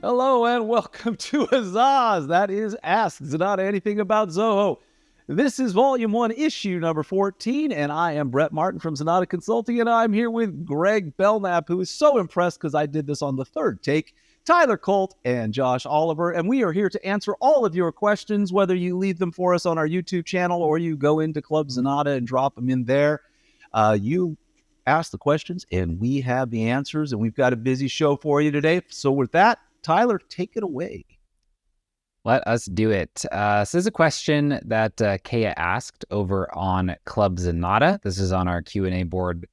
Hello and welcome to AZAAZ. That is Ask Zenatta Anything About Zoho. This is Volume 1, Issue number 14, and I am Brett Martin from Zenatta Consulting, and I'm here with Greg Belknap, who is so impressed because I did this on the third take, Tyler Colt, and Josh Oliver, and we are here to answer all of your questions, whether you leave them for us on our YouTube channel or you go into Club Zenatta and drop them in there. You ask the questions, and we have the answers, and we've got a busy show for you today. So with that, Tyler, take it away. Let us do it. This is a question that Kaya asked over on Club Zenatta. This is on our Q&A board.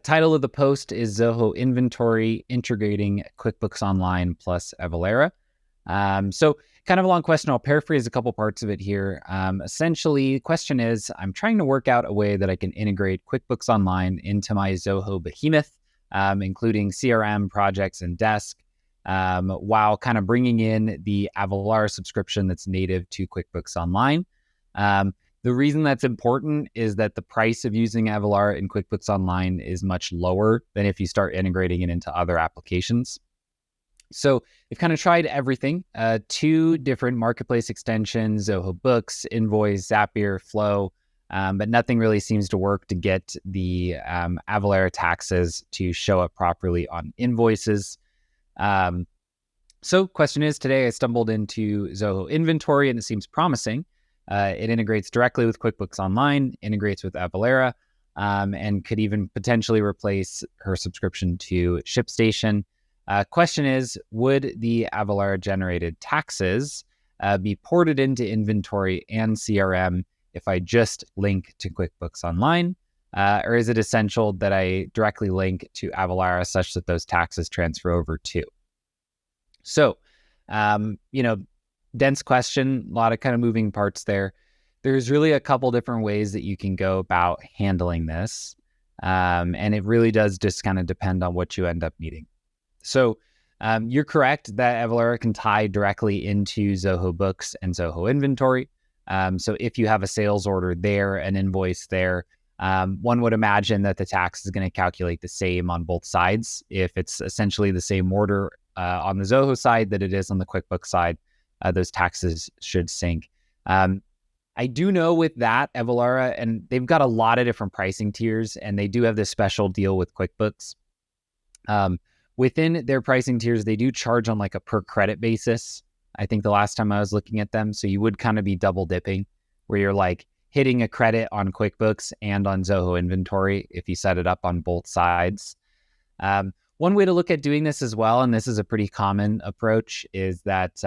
Title of the post is Zoho Inventory Integrating QuickBooks Online plus Avalara. So kind of a long question. I'll paraphrase a couple parts of it here. Essentially, the question is, I'm trying to work out a way that I can integrate QuickBooks Online into my Zoho behemoth, including CRM, projects, and desk. While kind of bringing in the Avalara subscription that's native to QuickBooks Online. The reason that's important is that the price of using Avalara in QuickBooks Online is much lower than if you start integrating it into other applications. So they've kind of tried everything, 2 different marketplace extensions, Zoho Books, Invoice, Zapier, Flow, but nothing really seems to work to get the Avalara taxes to show up properly on invoices. So question is, today I stumbled into Zoho Inventory and it seems promising. It integrates directly with QuickBooks Online, integrates with Avalara, and could even potentially replace her subscription to ShipStation. Question is, would the Avalara generated taxes be ported into Inventory and CRM if I just link to QuickBooks Online? Or is it essential that I directly link to Avalara such that those taxes transfer over too? So, dense question, a lot of kind of moving parts there. There's really a couple different ways that you can go about handling this. And it really does just kind of depend on what you end up needing. So, you're correct that Avalara can tie directly into Zoho Books and Zoho Inventory. So if you have a sales order there, an invoice there, one would imagine that the tax is going to calculate the same on both sides. If it's essentially the same order on the Zoho side that it is on the QuickBooks side, those taxes should sync. I do know with that, Avalara, and they've got a lot of different pricing tiers, and they do have this special deal with QuickBooks. Within their pricing tiers, they do charge on like a per credit basis. I think the last time I was looking at them, so you would kind of be double dipping, where you're like hitting a credit on QuickBooks and on Zoho Inventory if you set it up on both sides. One way to look at doing this as well, and this is a pretty common approach, is that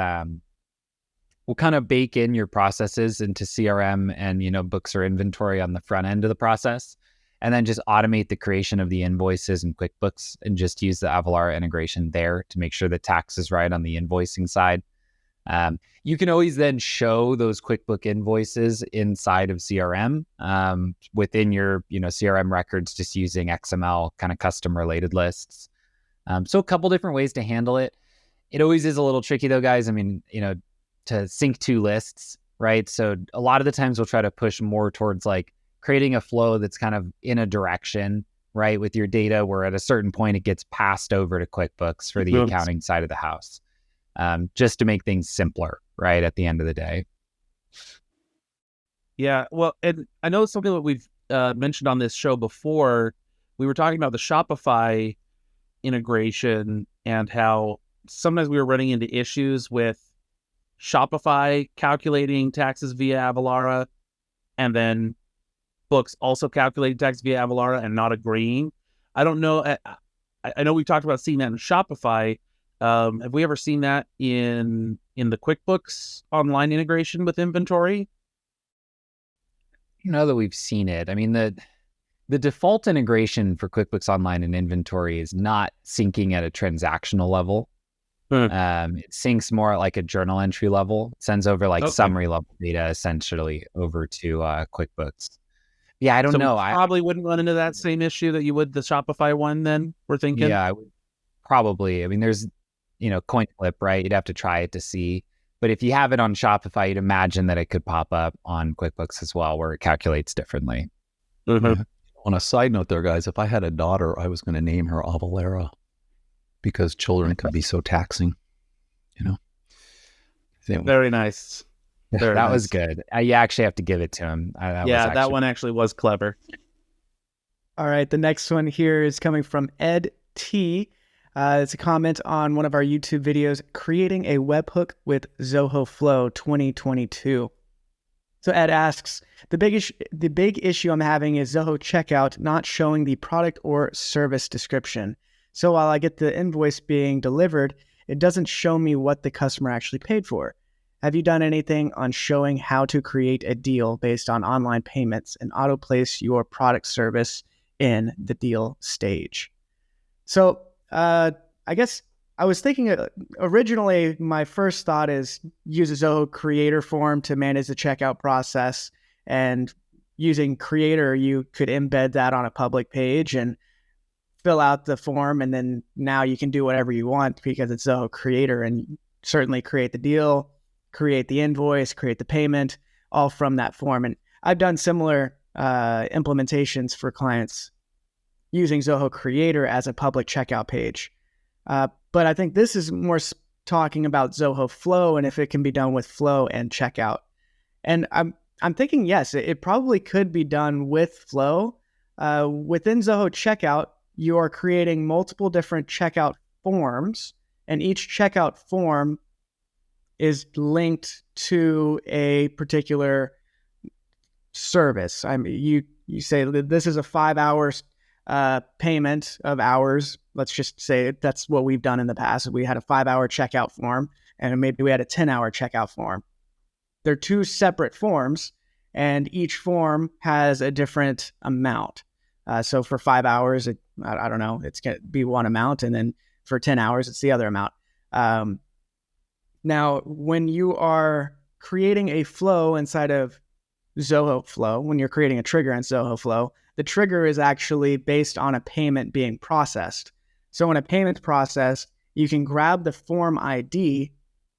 we'll kind of bake in your processes into CRM and, books or inventory on the front end of the process, and then just automate the creation of the invoices in QuickBooks and just use the Avalara integration there to make sure the tax is right on the invoicing side. You can always then show those QuickBook invoices inside of CRM within your CRM records, just using XML kind of custom related lists. So a couple different ways to handle it. It always is a little tricky though, guys. I mean, to sync 2 lists, right? So a lot of the times we'll try to push more towards like creating a flow that's kind of in a direction, right? With your data where at a certain point it gets passed over to QuickBooks for the accounting side of the house. Just to make things simpler, right, at the end of the day. Yeah, well, and I know it's something that we've mentioned on this show before. We were talking about the Shopify integration and how sometimes we were running into issues with Shopify calculating taxes via Avalara and then Books also calculating taxes via Avalara and not agreeing. I don't know. I know we've talked about seeing that in Shopify. Have we ever seen that in the QuickBooks Online integration with inventory? That we've seen it. I mean, the default integration for QuickBooks Online and inventory is not syncing at a transactional level. It syncs more at like a journal entry level. It sends over like summary level data essentially over to QuickBooks. Yeah, I don't know. We probably wouldn't run into that same issue that you would the Shopify one then, we're thinking? Yeah, I would probably. I mean, there's coin flip, right? You'd have to try it to see. But if you have it on Shopify, you'd imagine that it could pop up on QuickBooks as well, where it calculates differently. Mm-hmm. On a side note there, guys, if I had a daughter, I was going to name her Avalara because children can be so taxing. Very nice. Very That nice. was good. You actually have to give it to him. That one actually was clever. All right, the next one here is coming from Ed T. It's a comment on one of our YouTube videos, creating a webhook with Zoho Flow 2022. So Ed asks, the big issue I'm having is Zoho checkout not showing the product or service description. So while I get the invoice being delivered, it doesn't show me what the customer actually paid for. Have you done anything on showing how to create a deal based on online payments and auto place your product service in the deal stage? So I guess I was thinking originally my first thought is use a Zoho creator form to manage the checkout process, and using creator, you could embed that on a public page and fill out the form. And then now you can do whatever you want because it's Zoho creator, and certainly create the deal, create the invoice, create the payment, all from that form. And I've done similar implementations for clients using Zoho Creator as a public checkout page. But I think this is more talking about Zoho Flow and if it can be done with Flow and checkout. And I'm thinking, yes, it probably could be done with Flow. Within Zoho Checkout, you are creating multiple different checkout forms, and each checkout form is linked to a particular service. I mean, you say that this is a 5 hours payment of hours. Let's just say that's what we've done in the past. We had a 5-hour checkout form, and maybe we had a 10-hour checkout form. They're two separate forms, and each form has a different amount. So for 5 hours, I don't know, it's going to be one amount, and then for 10 hours, it's the other amount. Now, when you are creating a flow inside of Zoho Flow, when you're creating a trigger in Zoho Flow, the trigger is actually based on a payment being processed. So when a payment's processed, you can grab the form ID,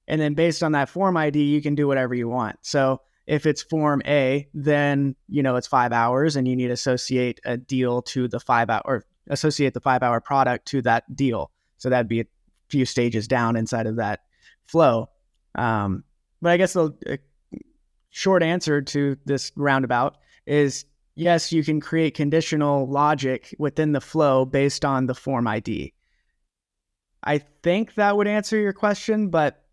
and then based on that form ID, you can do whatever you want. So if it's form A, then it's 5 hours, and you need to associate a deal to the 5 hour, or associate the 5-hour product to that deal. So that'd be a few stages down inside of that flow. But I guess the short answer to this roundabout is yes, you can create conditional logic within the flow based on the form ID. I think that would answer your question, but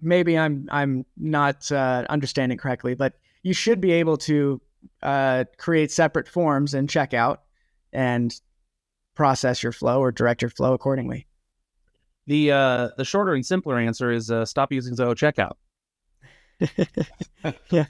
maybe I'm not understanding correctly. But you should be able to create separate forms in checkout and process your flow or direct your flow accordingly. The shorter and simpler answer is stop using Zoho Checkout. Yeah,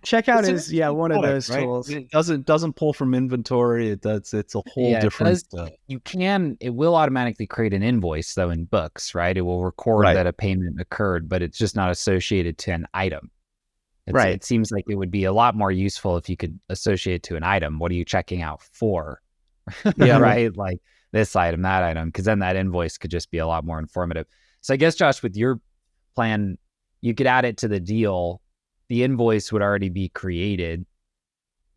checkout is one of those tools. It doesn't pull from inventory. It's a whole different. It will automatically create an invoice though in books, right? It will record that a payment occurred, but it's just not associated to an item. It seems like it would be a lot more useful if you could associate it to an item. What are you checking out for? Yeah, right. Like this item, that item, because then that invoice could just be a lot more informative. So I guess, Josh, with your plan, you could add it to the deal. The invoice would already be created.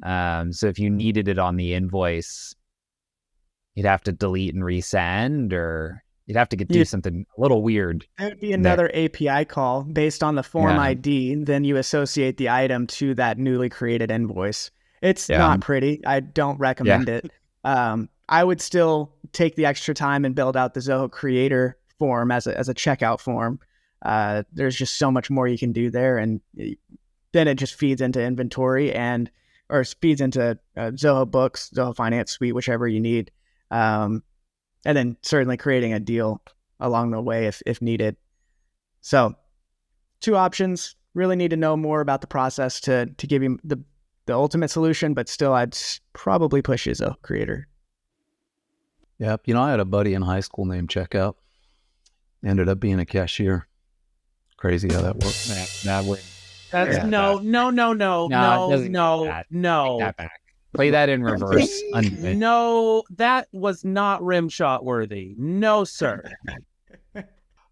So if you needed it on the invoice, you'd have to delete and resend, or you'd have to do something a little weird. That would be another API call based on the form ID. Then you associate the item to that newly created invoice. It's not pretty. I don't recommend it. I would still take the extra time and build out the Zoho Creator form as a checkout form. There's just so much more you can do there, and then it just feeds into inventory or feeds into Zoho Books, Zoho Finance Suite, whichever you need, and then certainly creating a deal along the way if needed. So, two options. Really need to know more about the process to give you the ultimate solution, but still, I'd probably push Zoho Creator. Yep. I had a buddy in high school named Checkout. Ended up being a cashier. Crazy how that works. No. Take that back. Play that in reverse. No, that was not rim shot worthy. No, sir.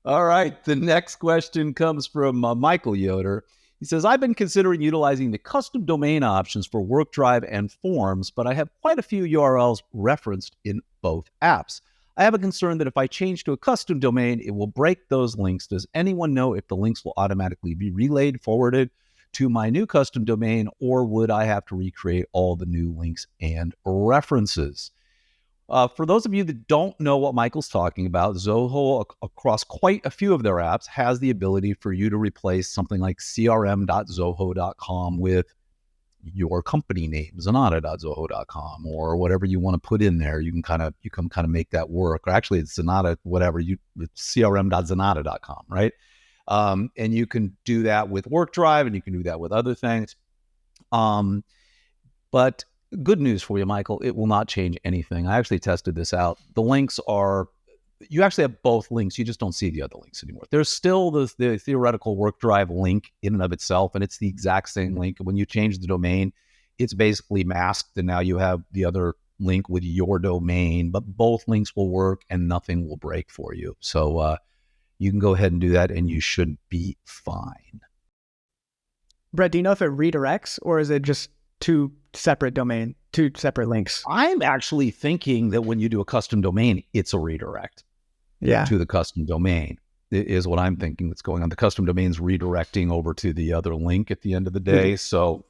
All right. The next question comes from Michael Yoder. He says, I've been considering utilizing the custom domain options for WorkDrive and Forms, but I have quite a few URLs referenced in both apps. I have a concern that if I change to a custom domain, it will break those links. Does anyone know if the links will automatically be relayed, forwarded to my new custom domain, or would I have to recreate all the new links and references? For those of you that don't know what Michael's talking about, Zoho, across quite a few of their apps, has the ability for you to replace something like crm.zoho.com with your company name, zenatta.zoho.com, or whatever you want to put in there. You can kind of make that work. Or actually, it's Zenatta, whatever, it's crm.zenatta.com, right? And you can do that with WorkDrive, and you can do that with other things. But good news for you, Michael, it will not change anything. I actually tested this out. The links are, you actually have both links. You just don't see the other links anymore. There's still the theoretical WorkDrive link in and of itself, and it's the exact same link. When you change the domain, it's basically masked, and now you have the other link with your domain, but both links will work and nothing will break for you. So you can go ahead and do that, and you should be fine. Brett, do you know if it redirects, or is it just two separate links? I'm actually thinking that when you do a custom domain, it's a redirect to the custom domain, is what I'm thinking that's going on. The custom domain's redirecting over to the other link at the end of the day. Mm-hmm. So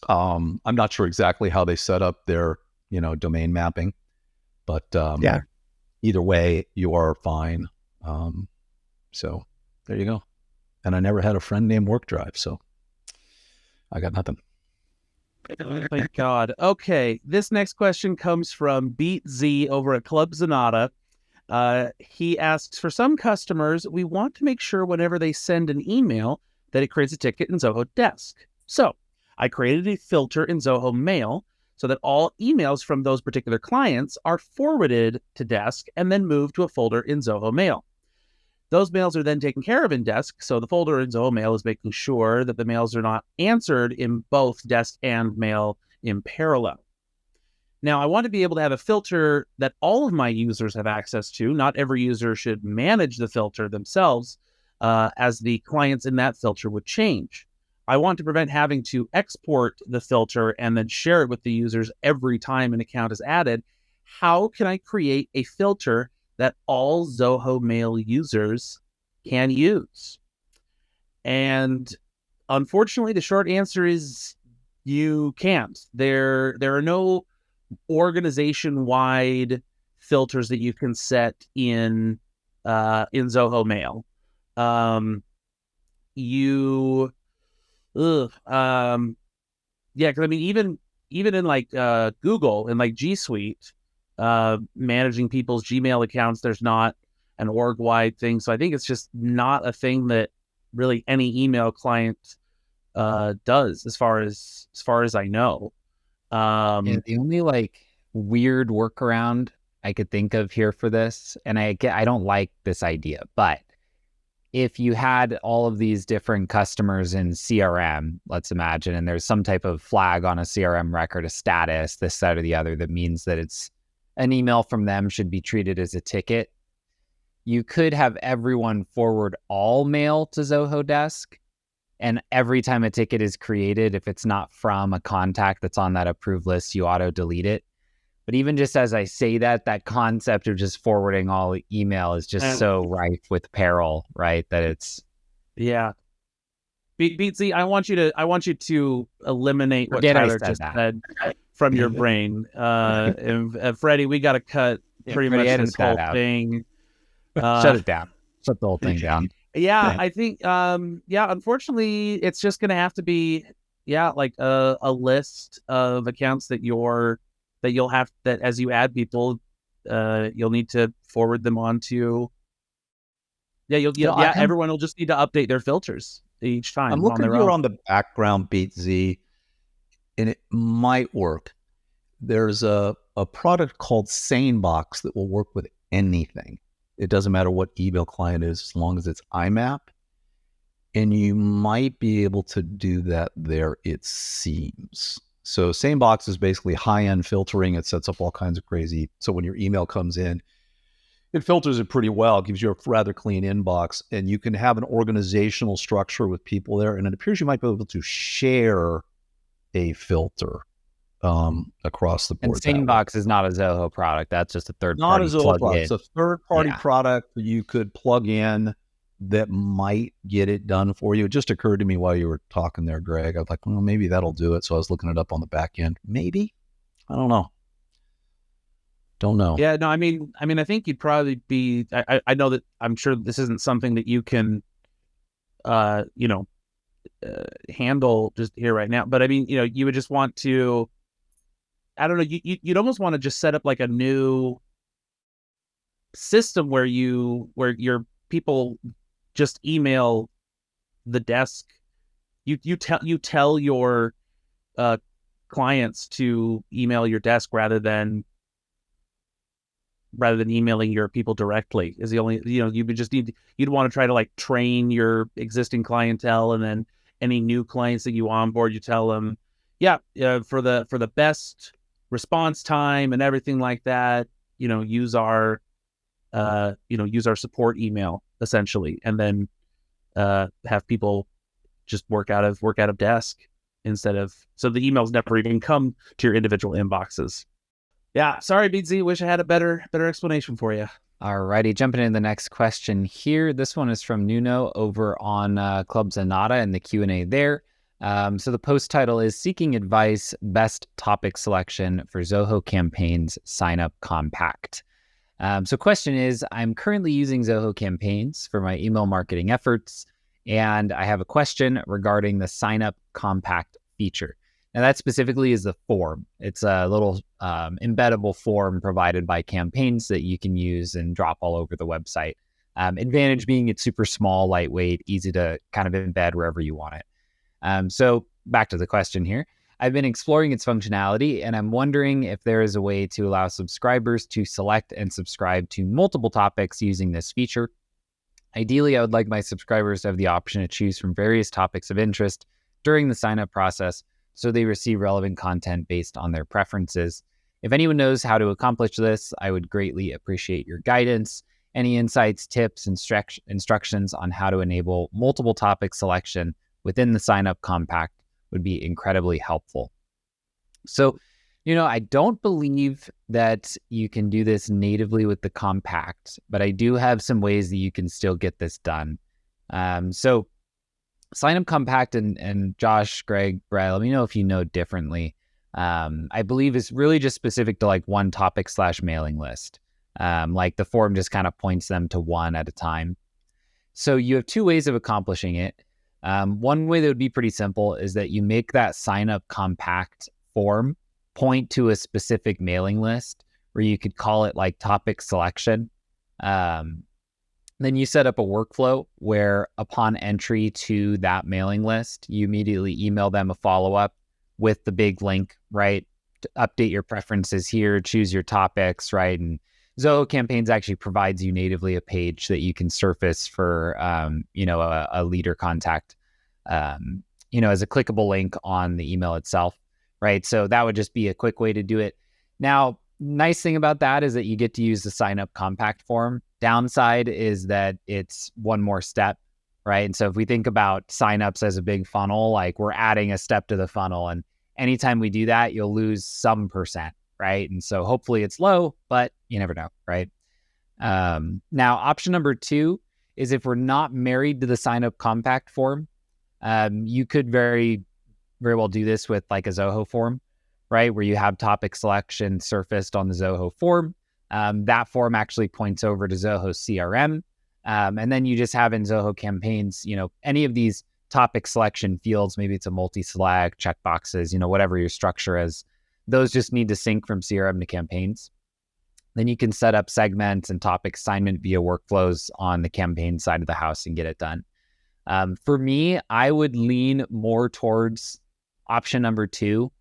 I'm not sure exactly how they set up their, domain mapping, but either way, you are fine. So there you go. And I never had a friend named WorkDrive, so I got nothing. Oh, thank God. Okay, this next question comes from Beat Z over at Club Zenatta. He asks, for some customers, we want to make sure whenever they send an email that it creates a ticket in Zoho Desk. So I created a filter in Zoho Mail so that all emails from those particular clients are forwarded to Desk and then moved to a folder in Zoho Mail. Those mails are then taken care of in Desk, so the folder in Zoho Mail is making sure that the mails are not answered in both Desk and Mail in parallel. Now, I want to be able to have a filter that all of my users have access to. Not every user should manage the filter themselves, as the clients in that filter would change. I want to prevent having to export the filter and then share it with the users every time an account is added. How can I create a filter that all Zoho Mail users can use? And unfortunately, the short answer is you can't. There are no organization-wide filters that you can set in Zoho Mail. Because I mean, even in like Google and like G Suite, managing people's Gmail accounts, there's not an org-wide thing. So I think it's just not a thing that really any email client does, as far as I know. The only like weird workaround I could think of here for this, and I don't like this idea, but if you had all of these different customers in CRM, let's imagine, and there's some type of flag on a CRM record, a status, this, that, or the other, that means that it's an email from them should be treated as a ticket. You could have everyone forward all mail to Zoho Desk, and every time a ticket is created, if it's not from a contact that's on that approved list, you auto delete it. But even just as I say that concept of just forwarding all email is just so rife with peril, right? That it's Beatsy, I want you to eliminate what Tyler just said from your brain. And Freddie, we got to cut pretty much this whole thing. Shut it down. Shut the whole thing down. Yeah, I think unfortunately it's just gonna have to be like a list of accounts that you'll have, that as you add people, you'll need to forward them on to. Everyone will just need to update their filters each time. I'm looking here on the background, Beat Z, and it might work. There's a product called SaneBox that will work with anything. It doesn't matter what email client is, as long as it's IMAP. And you might be able to do that there, it seems. So SaneBox is basically high-end filtering. It sets up all kinds of crazy. So when your email comes in, it filters it pretty well. It gives you a rather clean inbox. And you can have an organizational structure with people there. And it appears you might be able to share a filter across the And board. that way. Sanebox is not a Zoho product. That's just a third Not a party Zoho plug product. in. It's a third-party Yeah. product that you could plug in that might get it done for you. It just occurred to me while you were talking there, Greg. I was like, well, maybe that'll do it. So I was looking it up on the back end. Maybe. I don't know. Don't know. Yeah, no, I mean, I think you'd probably be. I know that I'm sure this isn't something that you can, handle just here right now. But I mean, you would just want to. I don't know. You'd almost want to just set up like a new system where your people just email the desk. You tell your clients to email your desk rather than emailing your people directly is the only, you would just you'd want to try to like train your existing clientele, and then any new clients that you onboard, you tell them, for the best response time and everything like that, use our support email essentially, and then have people just work out of desk instead of, so the emails never even come to your individual inboxes. Yeah, sorry, BZ. Wish I had a better explanation for you. Alrighty, jumping into the next question here. This one is from Nuno over on Club Zenatta and the Q&A there. So the post title is Seeking Advice, Best Topic Selection for Zoho Campaigns Sign Up Compact. So question is, I'm currently using Zoho Campaigns for my email marketing efforts, and I have a question regarding the Sign Up Compact feature. Now that specifically is the form. It's a little embeddable form provided by Campaigns that you can use and drop all over the website. Advantage being it's super small, lightweight, easy to kind of embed wherever you want it. So back to the question here. I've been exploring its functionality, and I'm wondering if there is a way to allow subscribers to select and subscribe to multiple topics using this feature. Ideally, I would like my subscribers to have the option to choose from various topics of interest during the sign-up process, so they receive relevant content based on their preferences. If anyone knows how to accomplish this, I would greatly appreciate your guidance. Any insights, tips, instructions on how to enable multiple topic selection within the sign-up compact would be incredibly helpful. So, I don't believe that you can do this natively with the compact, but I do have some ways that you can still get this done. So Sign Up Compact and Josh, Greg, Brad, let me know if you know differently. I believe it's really just specific to like one topic / mailing list. Like the form just kind of points them to one at a time. So you have two ways of accomplishing it. One way that would be pretty simple is that you make that Sign Up Compact form point to a specific mailing list, where you could call it like topic selection. Then you set up a workflow where upon entry to that mailing list, you immediately email them a follow-up with the big link, right? To update your preferences here, choose your topics, right? And Zoho Campaigns actually provides you natively a page that you can surface for, a leader contact, as a clickable link on the email itself, right? So that would just be a quick way to do it. Now, nice thing about that is that you get to use the Sign Up Compact form. Downside is that it's one more step, right? And so if we think about signups as a big funnel, like we're adding a step to the funnel, and anytime we do that, you'll lose some percent, right? And so hopefully it's low, but you never know, right? Now, option number 2 is if we're not married to the Sign Up Compact form, you could very, very well do this with like a Zoho form, right? Where you have topic selection surfaced on the Zoho form. That form actually points over to Zoho CRM. And then you just have in Zoho Campaigns, any of these topic selection fields, maybe it's a multi-select, checkboxes, whatever your structure is, those just need to sync from CRM to Campaigns. Then you can set up segments and topic assignment via workflows on the campaign side of the house and get it done. For me, I would lean more towards option number 2,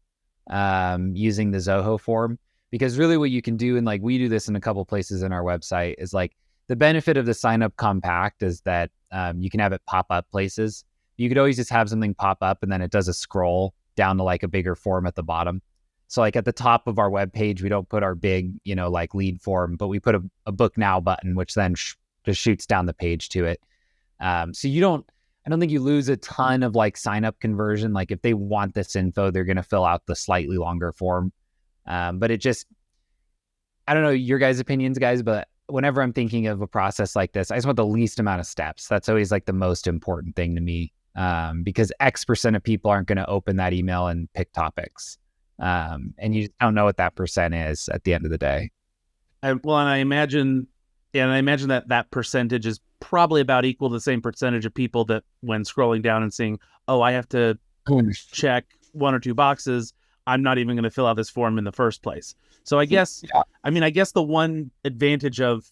using the Zoho form, because really what you can do, and like we do this in a couple places in our website, is like the benefit of the Sign Up Compact is that you can have it pop up places. You could always just have something pop up and then it does a scroll down to like a bigger form at the bottom. So like at the top of our web page, we don't put our big, like lead form, but we put a book now button, which then just shoots down the page to it. So you don't, I don't think you lose a ton of like sign up conversion. Like if they want this info, they're going to fill out the slightly longer form. But it just, I don't know your guys' opinions, guys, but whenever I'm thinking of a process like this, I just want the least amount of steps. That's always like the most important thing to me, because X% of people aren't going to open that email and pick topics. And you just don't know what that percent is at the end of the day. And I imagine that percentage is probably about equal to the same percentage of people that when scrolling down and seeing, oh, I have to check 1 or 2 boxes, I'm not even going to fill out this form in the first place. So I guess, I guess the one advantage of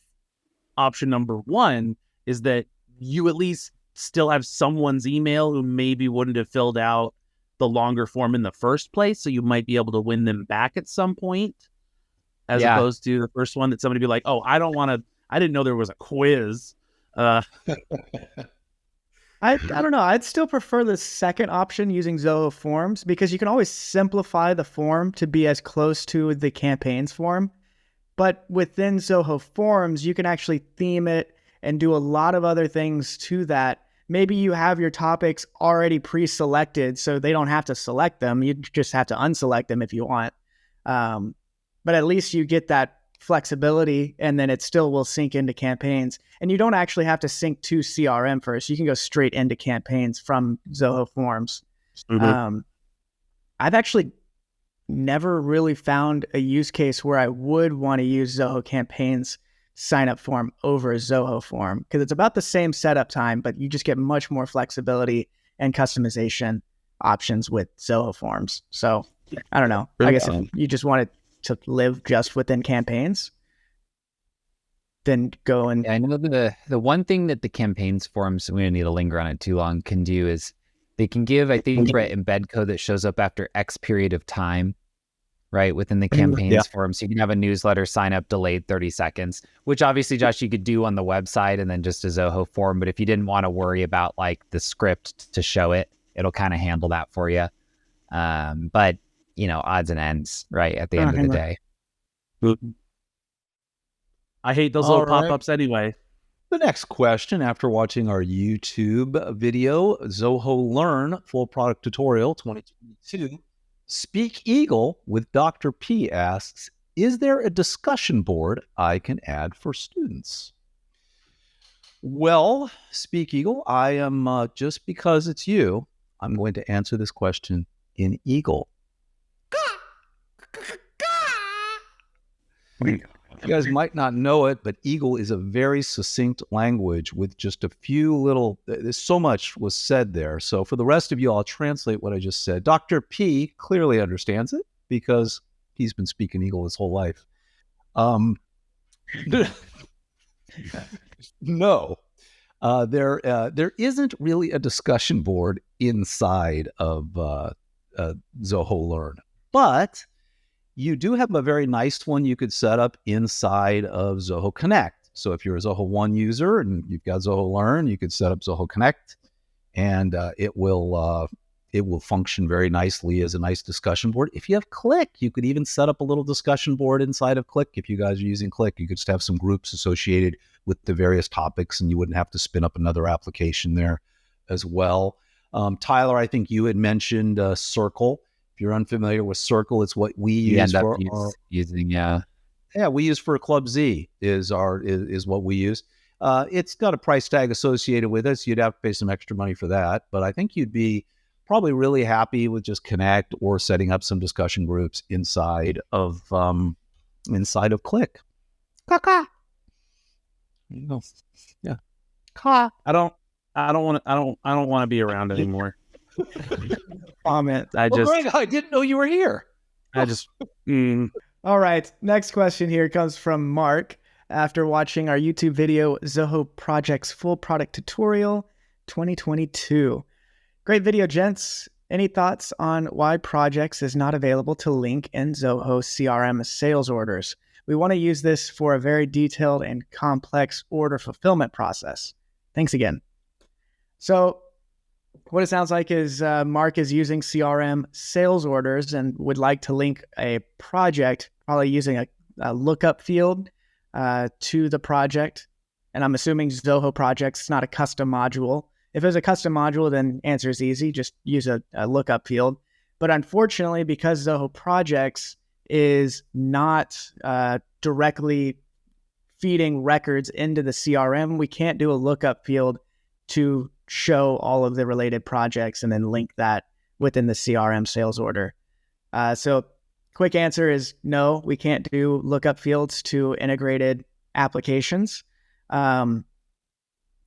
option number 1 is that you at least still have someone's email who maybe wouldn't have filled out the longer form in the first place. So you might be able to win them back at some point, as opposed to the first one that somebody be like, oh, I didn't know there was a quiz. I don't know. I'd still prefer the second option using Zoho Forms, because you can always simplify the form to be as close to the campaigns form. But within Zoho Forms, you can actually theme it and do a lot of other things to that. Maybe you have your topics already pre-selected, so they don't have to select them. You just have to unselect them if you want. But at least you get that flexibility, and then it still will sync into campaigns. And you don't actually have to sync to CRM first. You can go straight into campaigns from Zoho Forms. Mm-hmm. I've actually never really found a use case where I would want to use Zoho Campaigns sign up form over Zoho form, because it's about the same setup time, but you just get much more flexibility and customization options with Zoho Forms. So I don't know. I guess if you just wanted to live just within campaigns, then go and... Yeah, I know the one thing that the campaigns forms, we don't need to linger on it too long, can do is they can give, I think, embed code that shows up after X period of time, right, within the campaigns form. So you can have a newsletter sign up delayed 30 seconds, which obviously, Josh, you could do on the website and then just a Zoho form. But if you didn't want to worry about like the script to show it, it'll kind of handle that for you. But odds and ends, right, at the end of the day. I hate those little pop-ups anyway. The next question, after watching our YouTube video, Zoho Learn Full Product Tutorial 2022, Speak Eagle with Dr. P asks, is there a discussion board I can add for students? Well, Speak Eagle, I am, just because it's you, I'm going to answer this question in Eagle. You guys might not know it, but Eagle is a very succinct language with just a few little, there's so much was said there. So for the rest of you, I'll translate what I just said. Dr. P clearly understands it because he's been speaking Eagle his whole life. No, there isn't really a discussion board inside of Zoho Learn, but you do have a very nice one you could set up inside of Zoho Connect. So if you're a Zoho One user and you've got Zoho Learn, you could set up Zoho Connect, and it will function very nicely as a nice discussion board. If you have Click, you could even set up a little discussion board inside of Click. If you guys are using Click, you could just have some groups associated with the various topics, and you wouldn't have to spin up another application there as well. Tyler, I think you had mentioned Circle. If you're unfamiliar with Circle, it's what we use for using. We use for Club Z is what we use. It's got a price tag associated with it, so you'd have to pay some extra money for that. But I think you'd be probably really happy with just Connect or setting up some discussion groups inside of Click. Caca. Yeah. I don't want to be around anymore. Comment. Greg, I didn't know you were here. All right. Next question here comes from Mark. After watching our YouTube video, Zoho Projects Full Product Tutorial 2022. Great video, gents. Any thoughts on why Projects is not available to link in Zoho CRM sales orders? We want to use this for a very detailed and complex order fulfillment process. Thanks again. So what it sounds like is Mark is using CRM sales orders and would like to link a project, probably using a lookup field to the project. And I'm assuming Zoho Projects is not a custom module. If it was a custom module, then answer is easy. Just use a lookup field. But unfortunately, because Zoho Projects is not directly feeding records into the CRM, we can't do a lookup field to show all of the related projects and then link that within the CRM sales order. So quick answer is no, we can't do lookup fields to integrated applications.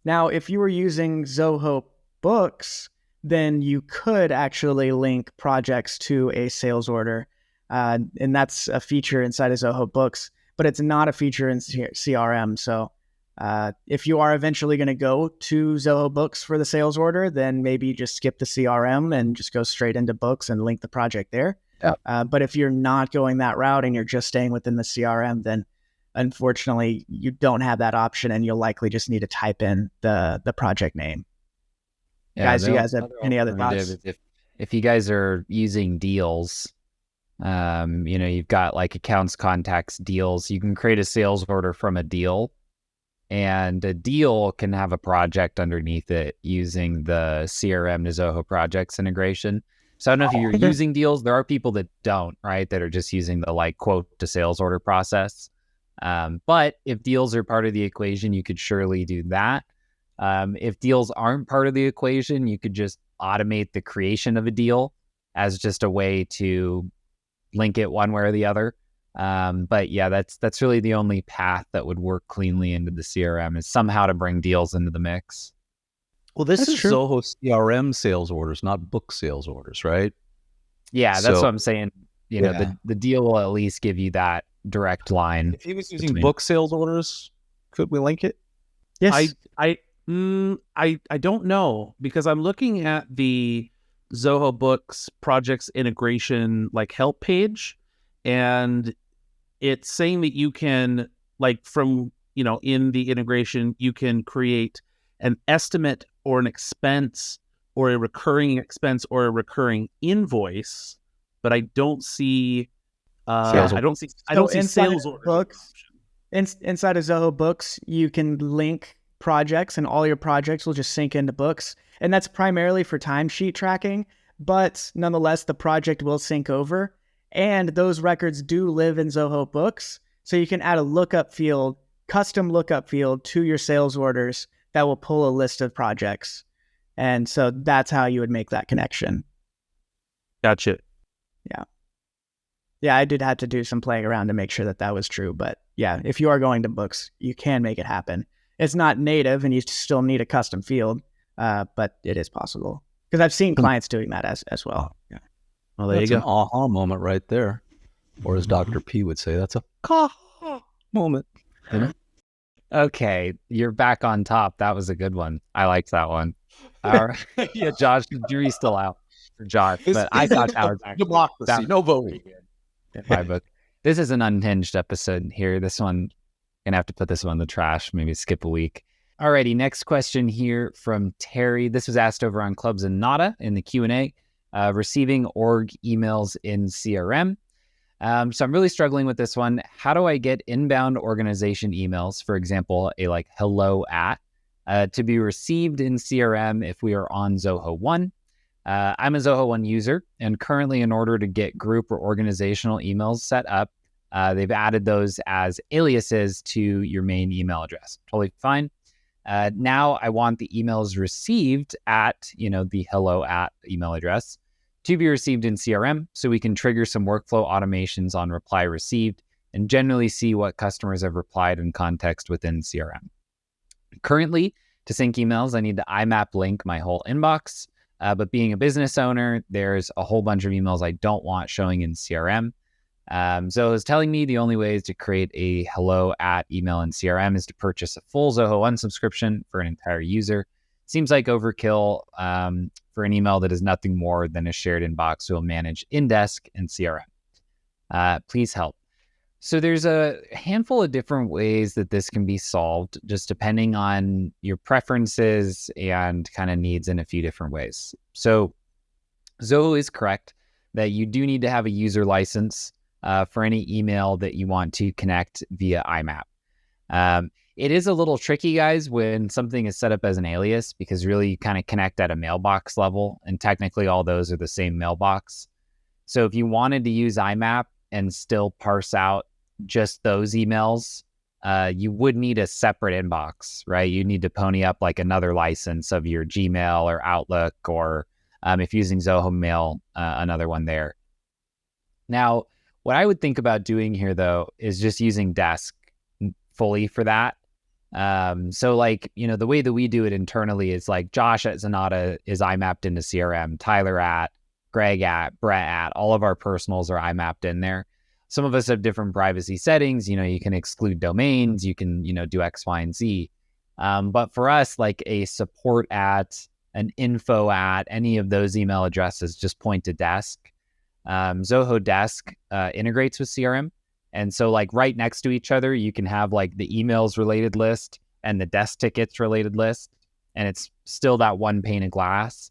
Now, if you were using Zoho Books, then you could actually link projects to a sales order. And that's a feature inside of Zoho Books, but it's not a feature in CRM. So if you are eventually going to go to Zoho Books for the sales order, then maybe just skip the CRM and just go straight into Books and link the project there. Yeah. But if you're not going that route and you're just staying within the CRM, then unfortunately you don't have that option, and you'll likely just need to type in the project name. Yeah, guys, do you guys have any other thoughts? If you guys are using deals, you've got like accounts, contacts, deals, you can create a sales order from a deal, and a deal can have a project underneath it using the CRM to Zoho Projects integration. So I don't know if you're using deals. There are people that don't, right? That are just using the like quote to sales order process. But if deals are part of the equation, you could surely do that. If deals aren't part of the equation, you could just automate the creation of a deal as just a way to link it one way or the other. But yeah, that's really the only path that would work cleanly into the CRM, is somehow to bring deals into the mix. Well, this is true. Zoho CRM sales orders, not book sales orders, right? Yeah, that's what I'm saying. The deal will at least give you that direct line. If he was using book sales orders, could we link it? Yes. I don't know, because I'm looking at the Zoho Books projects integration like help page, and it's saying that you can, like, from in the integration, you can create an estimate or an expense or a recurring expense or a recurring invoice, but I don't see I don't see sales orders. Books, inside of Zoho Books, you can link projects, and all your projects will just sync into Books, and that's primarily for timesheet tracking, but nonetheless the project will sync over, and those records do live in Zoho Books, so you can add a lookup field, custom lookup field to your sales orders that will pull a list of projects. And so that's how you would make that connection. Gotcha. Yeah, I did have to do some playing around to make sure that was true. But yeah, if you are going to Books, you can make it happen. It's not native, and you still need a custom field, but it is possible. Because I've seen clients doing that as well. Yeah. Well, there you go. An aha moment right there. Or as Dr. P would say, that's a aha moment. Okay, you're back on top. That was a good one. I liked that one. All right. Yeah, Josh, the jury's still out for Josh, but I thought that was actually democracy. No voting. In my book. This is an unhinged episode here. This one, gonna have to put this one in the trash, maybe skip a week. Alrighty, next question here from Terry. This was asked over on Club Zenatta in the Q&A. Receiving org emails in CRM. So I'm really struggling with this one. How do I get inbound organization emails, for example, a like hello at, to be received in CRM if we are on Zoho 1? I'm a Zoho 1 user, and currently in order to get group or organizational emails set up, they've added those as aliases to your main email address. Totally fine. Now I want the emails received at, the hello at email address to be received in CRM, so we can trigger some workflow automations on reply received and generally see what customers have replied in context within CRM. Currently, to sync emails, I need to IMAP link my whole inbox, but being a business owner, there's a whole bunch of emails I don't want showing in CRM. So it's telling me the only way to create a hello at email in CRM is to purchase a full Zoho 1 subscription for an entire user. Seems like overkill for an email that is nothing more than a shared inbox we will manage in desk and CRM. Please help. So there's a handful of different ways that this can be solved, just depending on your preferences and kind of needs in a few different ways. So Zoho is correct that you do need to have a user license for any email that you want to connect via IMAP. It is a little tricky, guys, when something is set up as an alias, because really you kind of connect at a mailbox level, and technically all those are the same mailbox. So if you wanted to use IMAP and still parse out just those emails, you would need a separate inbox, right? You need to pony up like another license of your Gmail or Outlook, or if using Zoho Mail, another one there. Now, what I would think about doing here, though, is just using Desk fully for that. So like, the way that we do it internally is like Josh at Zenatta is IMAP'd into CRM, Tyler at, Greg at, Brett at, all of our personals are IMAP'd in there. Some of us have different privacy settings. You can exclude domains, you can, do X, Y, and Z. But for us, like a support at, an info at, any of those email addresses just point to Desk. Zoho Desk integrates with CRM. And so like right next to each other, you can have like the emails related list and the desk tickets related list. And it's still that one pane of glass.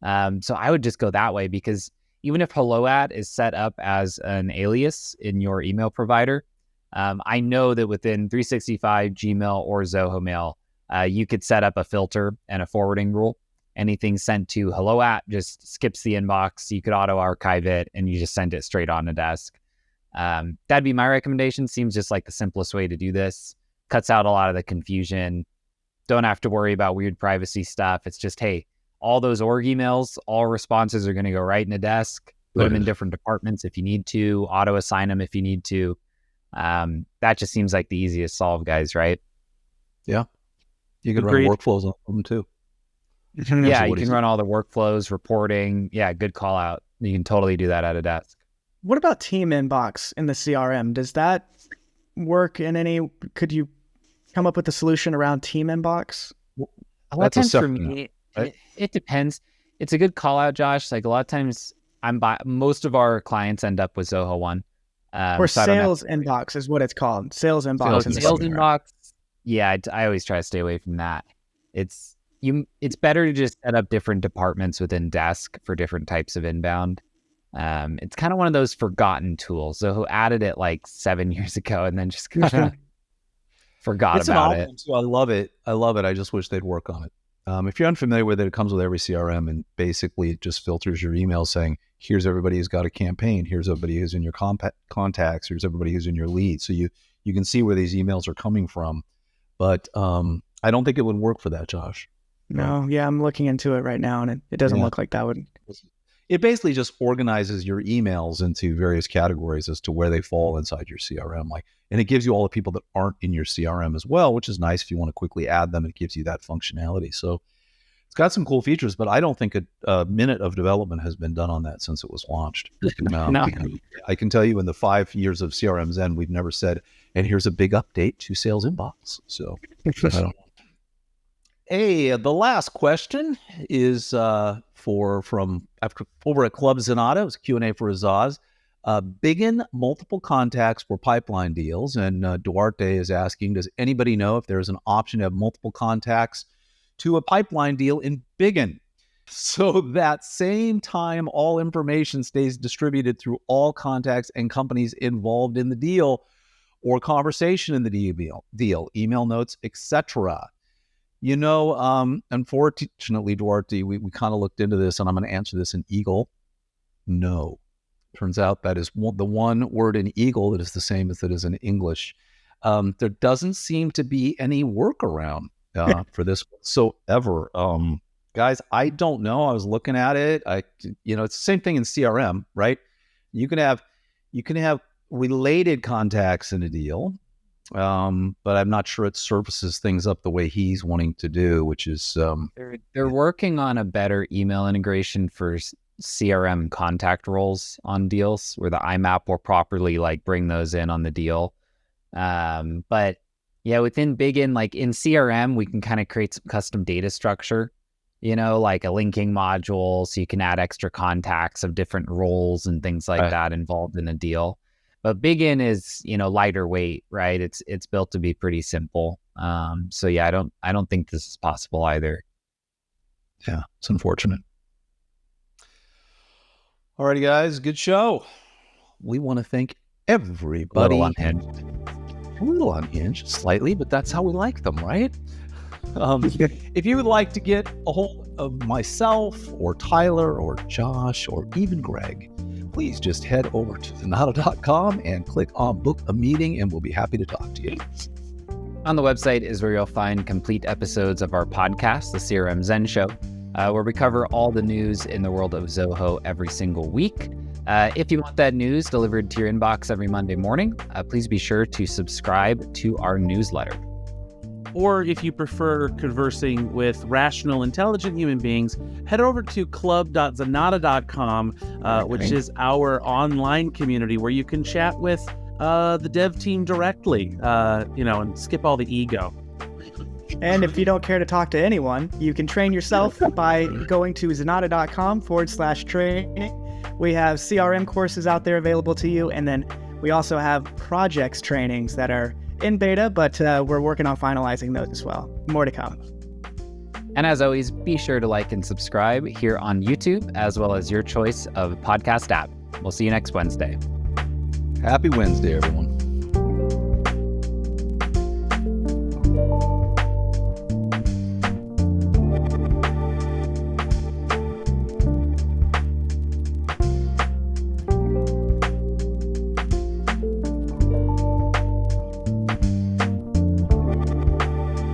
So I would just go that way, because even if hello at is set up as an alias in your email provider, I know that within 365 Gmail or Zoho Mail, you could set up a filter and a forwarding rule. Anything sent to hello at just skips the inbox. You could auto archive it and you just send it straight on to Desk. That'd be my recommendation. Seems just like the simplest way to do this. Cuts out a lot of the confusion. Don't have to worry about weird privacy stuff. It's just, hey, all those org emails, all responses are going to go right into Desk. Put them in different departments if you need to. Auto assign them if you need to. That just seems like the easiest solve, guys, right? Yeah. You can Agreed. run workflows on them too. Yeah, you can run all the workflows, reporting. Yeah, good call out. You can totally do that at a Desk. What about team inbox in the CRM? Does that work in any? Could you come up with a solution around team inbox? A lot of times for separate, me, right? it depends. It's a good call out, Josh. Like a lot of times, most of our clients end up with Zoho One. Or so I don't sales inbox is what it's called. Sales inbox. in the sales CRM. inbox. Yeah, I always try to stay away from that. It's better to just set up different departments within Desk for different types of inbound. It's kind of one of those forgotten tools. Zoho added it like 7 years ago and then just kind of forgot It's about an it. option too. I love it. I just wish they'd work on it. If you're unfamiliar with it, it comes with every CRM, and basically it just filters your email saying, here's everybody who's got a campaign. Here's everybody who's in your contacts. Here's everybody who's in your lead. So you can see where these emails are coming from. But I don't think it would work for that, Josh. No, yeah, I'm looking into it right now, and it doesn't look like that would. It basically just organizes your emails into various categories as to where they fall inside your CRM. And it gives you all the people that aren't in your CRM as well, which is nice if you want to quickly add them. It gives you that functionality. So it's got some cool features, but I don't think a minute of development has been done on that since it was launched. No. I can tell you in the 5 years of CRM Zen, we've never said, and here's a big update to Sales Inbox. So I don't know. Hey, the last question is from over at Club Zenatta. It was Q&A for AZAAZ. Begin multiple contacts for pipeline deals. And Duarte is asking, does anybody know if there's an option to have multiple contacts to a pipeline deal in Begin? So that same time, all information stays distributed through all contacts and companies involved in the deal or conversation in the deal, email notes, etc. Unfortunately, Duarte, we kind of looked into this, and I'm going to answer this in Eagle. No. Turns out that is the one word in Eagle that is the same as it is in English. There doesn't seem to be any workaround for this whatsoever. Guys, I don't know. I was looking at it. It's the same thing in CRM, right? You can have related contacts in a deal. But I'm not sure it surfaces things up the way he's wanting to do, which is they're working on a better email integration for CRM contact roles on deals where the IMAP will properly bring those in on the deal. But yeah, within Begin, like in CRM, we can kind of create some custom data structure, like a linking module, so you can add extra contacts of different roles and things like that involved in a deal. But Begin is, lighter weight, right? It's built to be pretty simple. So yeah, I don't think this is possible either. Yeah, it's unfortunate. Alrighty, guys, good show. We want to thank everybody. a little unhinged, slightly, but that's how we like them, right? If you would like to get a hold of myself or Tyler or Josh or even Greg, please just head over to Zenatta.com and click on book a meeting, and we'll be happy to talk to you. On the website is where you'll find complete episodes of our podcast, The CRM Zen Show, where we cover all the news in the world of Zoho every single week. If you want that news delivered to your inbox every Monday morning, please be sure to subscribe to our newsletter. Or if you prefer conversing with rational, intelligent human beings, head over to club.zenatta.com, which is our online community where you can chat with the dev team directly, and skip all the ego. And if you don't care to talk to anyone, you can train yourself by going to zenatta.com/training. We have CRM courses out there available to you. And then we also have projects trainings that are in beta, but we're working on finalizing those as well. More to come. And as always, be sure to like and subscribe here on YouTube, as well as your choice of podcast app. We'll see you next Wednesday. Happy Wednesday, everyone.